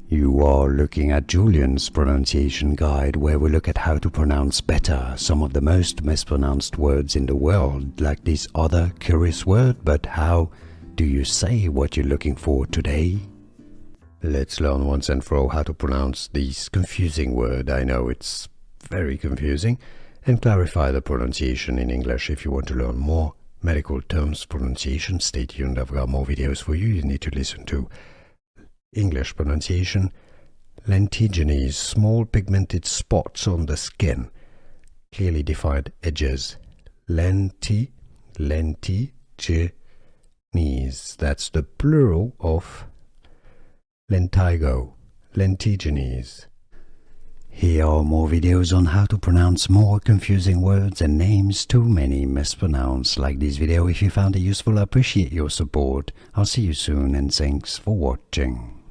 You are looking at Julian's pronunciation guide, where we look at how to pronounce better some of the most mispronounced words in the world, like this other curious word. But how do you say what you're looking for today? Let's learn once and for all how to pronounce this confusing word. I know it's very confusing, and clarify the pronunciation in English. If you want to learn more medical terms pronunciation, stay tuned. I've got more videos for you. You need to listen to English pronunciation. Lentigines, small pigmented spots on the skin, clearly defined edges. Lentigines. That's the plural of lentigo, lentigines. Here are more videos on how to pronounce more confusing words and names too many mispronounced. Like this video if you found it useful. I appreciate your support. I'll see you soon, and thanks for watching.